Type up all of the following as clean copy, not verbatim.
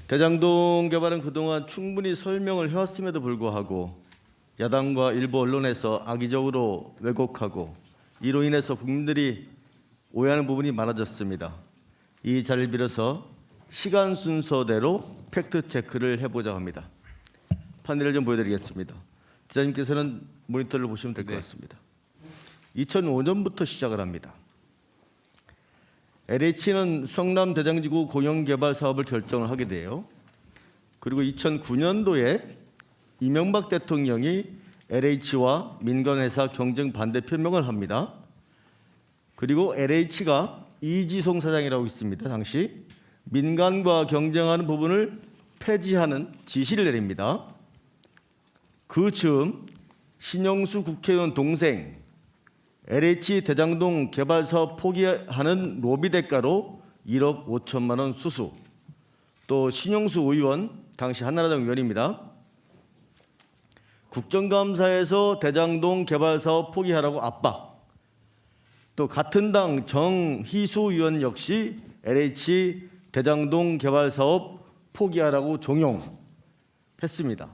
대장동 개발은 그동안 충분히 설명을 해왔음에도 불구하고 야당과 일부 언론에서 악의적으로 왜곡하고 이로 인해서 국민들이 오해하는 부분이 많아졌습니다. 이 자리를 빌어서 시간 순서대로 팩트 체크를 해보자 합니다. 판넬을 좀 보여드리겠습니다. 기자님께서는 모니터를 보시면 될 것 같습니다. 2005년부터 시작을 합니다. LH는 성남 대장지구 공영개발 사업을 결정을 하게 돼요. 그리고 2009년도에 이명박 대통령이 LH와 민간회사 경쟁 반대 표명을 합니다. 그리고 LH가 이지송 사장이라고 있습니다. 당시 민간과 경쟁하는 부분을 폐지하는 지시를 내립니다. 그 즈음 신영수 국회의원 동생 LH 대장동 개발 사업 포기하는 로비 대가로 1억 5천만 원 수수, 또 신영수 의원 당시 한나라당 의원입니다. 국정감사에서 대장동 개발 사업 포기하라고 압박, 또 같은 당 정희수 의원 역시 LH 대장동 개발 사업 포기하라고 종용했습니다.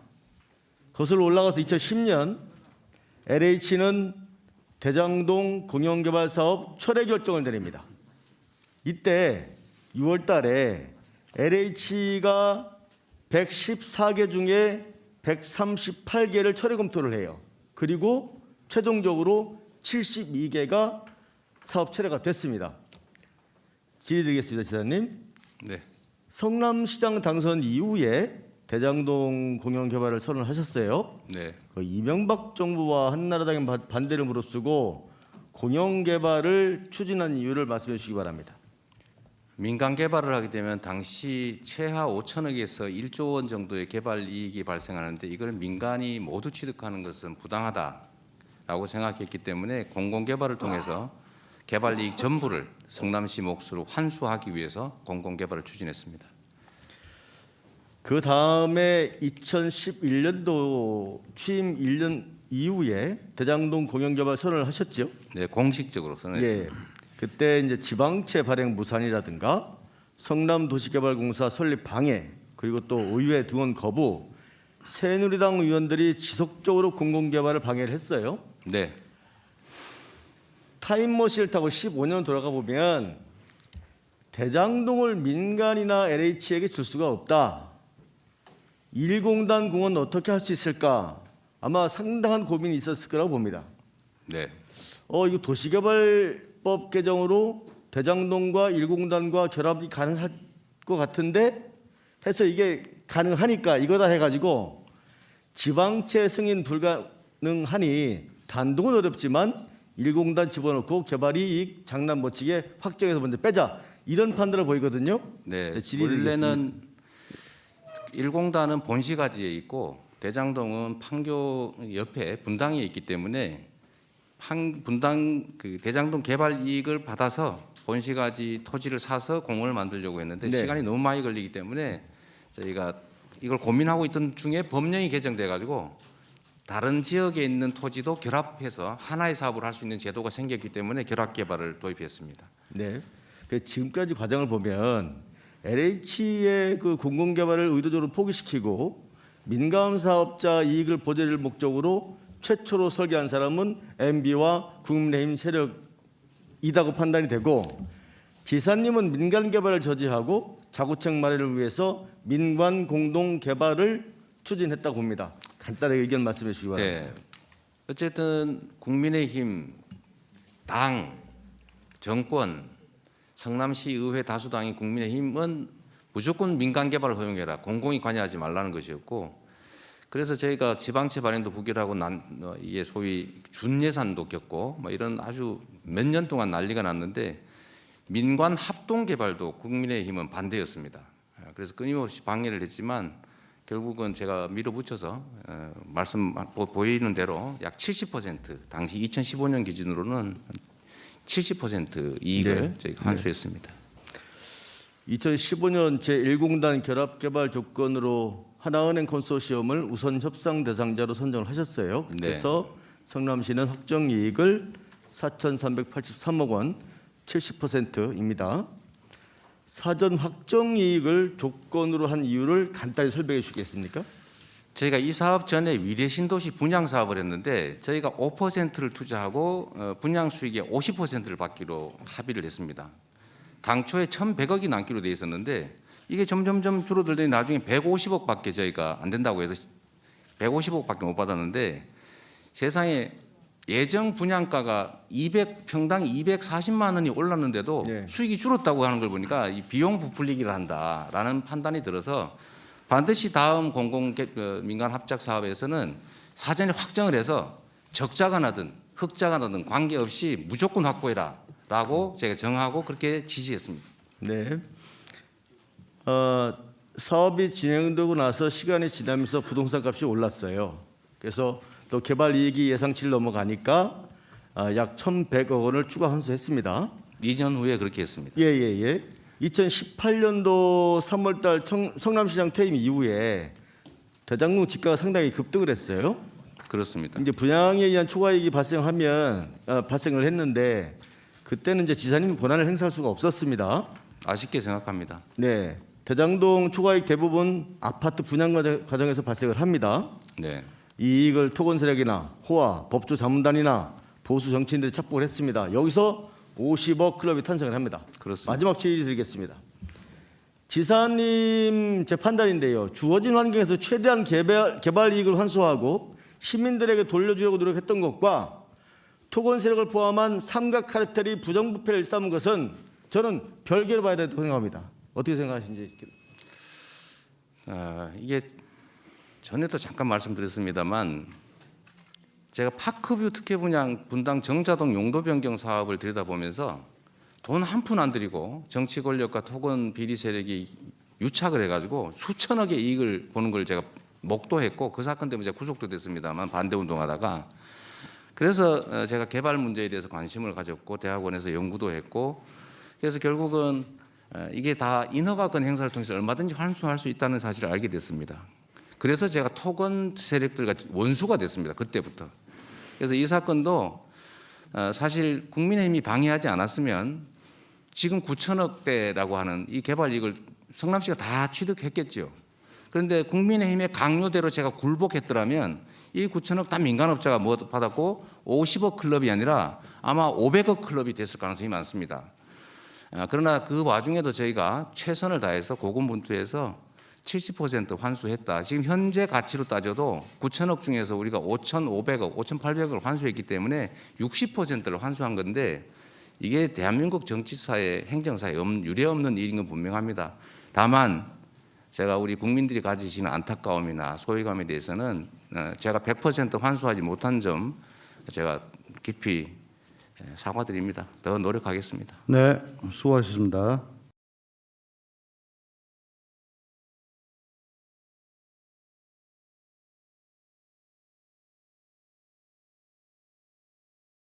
거슬러 올라가서 2010년 LH는 대장동 공영개발 사업 철회 결정을 내립니다. 이때 6월 달에 LH가 114개 중에 138개를 철회 검토를 해요. 그리고 최종적으로 72개가 사업 철회가 됐습니다. 질의 드리겠습니다, 지사님. 네. 성남시장 당선 이후에 대장동 공영개발을 선언하셨어요. 네. 이명박 정부와 한나라당의 반대를 무릅쓰고 공영개발을 추진한 이유를 말씀해 주시기 바랍니다. 민간 개발을 하게 되면 당시 최하 5천억에서 1조 원 정도의 개발 이익이 발생하는데 이걸 민간이 모두 취득하는 것은 부당하다라고 생각했기 때문에 공공개발을 통해서 개발 이익 전부를 성남시 몫으로 환수하기 위해서 공공개발을 추진했습니다. 그 다음에 2011년도 취임 1년 이후에 대장동 공영개발 선언을 하셨죠? 네, 공식적으로 선언했습니다. 예, 그때 이제 지방채 발행 무산이라든가 성남도시개발공사 설립 방해, 그리고 또 의회 등원 거부, 새누리당 의원들이 지속적으로 공공개발을 방해를 했어요. 네. 타임머신을 타고 15년 돌아가 보면 대장동을 민간이나 LH에게 줄 수가 없다. 1공단 공원 어떻게 할 수 있을까? 아마 상당한 고민이 있었을 거라고 봅니다. 네. 이거 도시개발법 개정으로 대장동과 1공단과 결합이 가능할 것 같은데 해서 이게 가능하니까 이거다 해가지고 지방채 승인 불가능하니 단독은 어렵지만 1공단 집어넣고 개발 이익 장난 멋지게 확정해서 먼저 빼자, 이런 판단을 보이거든요. 네. 질의드리겠습니다. 원래는 1공단은 본시가지에 있고 대장동은 판교 옆에 분당에 있기 때문에 분당 그 대장동 개발 이익을 받아서 본시가지 토지를 사서 공원을 만들려고 했는데 네. 시간이 너무 많이 걸리기 때문에 저희가 이걸 고민하고 있던 중에 법령이 개정돼 가지고 다른 지역에 있는 토지도 결합해서 하나의 사업을 할 수 있는 제도가 생겼기 때문에 결합 개발을 도입했습니다. 네. 지금까지 과정을 보면 LH의 그 공공개발을 의도적으로 포기시키고 민간 사업자 이익을 보좌할 목적으로 최초로 설계한 사람은 MB와 국민의힘 세력이라고 판단이 되고, 지사님은 민간 개발을 저지하고 자구책 마련을 위해서 민관 공동 개발을 추진했다고 봅니다. 간단하게 의견 말씀해 주시기 바랍니다. 네. 어쨌든 국민의힘 당 정권 성남시 의회 다수당인 국민의힘은 무조건 민간 개발을 허용해라, 공공이 관여하지 말라는 것이었고, 그래서 저희가 지방채 발행도 부결하고 이게 소위 준예산도 겪고 이런 아주 몇 년 동안 난리가 났는데 민관 합동 개발도 국민의힘은 반대였습니다. 그래서 끊임없이 방해를 했지만 결국은 제가 밀어붙여서 말씀 보이는 대로 약 70% 당시 2015년 기준으로는 70% 이익을 네. 저희가 환수했습니다. 2015년 제1공단 결합개발 조건으로 하나은행 컨소시엄을 우선 협상 대상자로 선정을 하셨어요. 그래서 성남시는 확정이익을 4,383억 원, 70%입니다. 사전 확정 이익을 조건으로 한 이유를 간단히 설명해 주시겠습니까? 저희가 이 사업 전에 위례 신도시 분양 사업을 했는데 저희가 5%를 투자하고 분양 수익의 50%를 받기로 합의를 했습니다. 당초에 1,100억이 남기로 돼 있었는데 이게 점점점 줄어들더니 나중에 150억밖에 저희가 안 된다고 해서 150억밖에 못 받았는데 세상에 예정 분양가가 평당 240만 원이 올랐는데도 네. 수익이 줄었다고 하는 걸 보니까 이 비용 부풀리기를 한다라는 판단이 들어서 반드시 다음 민간 합작 사업에서는 사전에 확정을 해서 적자가 나든 흑자가 나든 관계없이 무조건 확보해라라고 제가 정하고 그렇게 지시했습니다. 네. 사업이 진행되고 나서 시간이 지나면서 부동산 값이 올랐어요. 그래서 또 개발 이익이 예상치를 넘어가니까 약 1,100억 원을 추가 환수했습니다. 2년 후에 그렇게 했습니다. 예. 2018년도 3월달 성남시장 퇴임 이후에 대장동 집가가 상당히 급등을 했어요. 그렇습니다. 이제 분양에 의한 초과이익이 발생을 했는데 그때는 이제 지사님이 권한을 행사할 수가 없었습니다. 아쉽게 생각합니다. 네, 대장동 초과이익 대부분 아파트 분양 과정에서 발생을 합니다. 네. 이 이익을 토건 세력이나 호화, 법조 자문단이나 보수 정치인들이 착복을 했습니다. 여기서 50억 클럽이 탄생을 합니다. 그렇습니다. 마지막 질의 드리겠습니다. 지사님 제 판단인데요. 주어진 환경에서 최대한 개발 이익을 환수하고 시민들에게 돌려주려고 노력했던 것과 토건 세력을 포함한 삼각 카르텔이 부정부패를 일삼은 것은 저는 별개로 봐야 된다고 생각합니다. 어떻게 생각하시는지. 이게 전에도 잠깐 말씀드렸습니다만 제가 파크뷰 특혜 분양 분당 정자동 용도 변경 사업을 들여다보면서 돈 한 푼 안 들이고 정치 권력과 토건 비리 세력이 유착을 해가지고 수천억의 이익을 보는 걸 제가 목도했고 그 사건 때문에 제가 구속도 됐습니다만 반대 운동하다가 그래서 제가 개발 문제에 대해서 관심을 가졌고 대학원에서 연구도 했고 그래서 결국은 이게 다 인허가권 행사를 통해서 얼마든지 환수할 수 있다는 사실을 알게 됐습니다. 그래서 제가 토건 세력들과 원수가 됐습니다. 그때부터. 그래서 이 사건도 사실 국민의힘이 방해하지 않았으면 지금 9천억대라고 하는 이 개발 이익을 성남시가 다 취득했겠죠. 그런데 국민의힘의 강요대로 제가 굴복했더라면 이 9천억 다 민간업자가 받았고 50억 클럽이 아니라 아마 500억 클럽이 됐을 가능성이 많습니다. 그러나 그 와중에도 저희가 최선을 다해서 고군분투해서 70% 환수했다. 지금 현재 가치로 따져도 9천억 중에서 우리가 5,500억, 5,800억을 환수했기 때문에 60%를 환수한 건데 이게 대한민국 정치사회, 행정사에 유례없는 일인 건 분명합니다. 다만 제가 우리 국민들이 가지시는 안타까움이나 소외감에 대해서는 제가 100% 환수하지 못한 점 제가 깊이 사과드립니다. 더 노력하겠습니다. 네, 수고하셨습니다.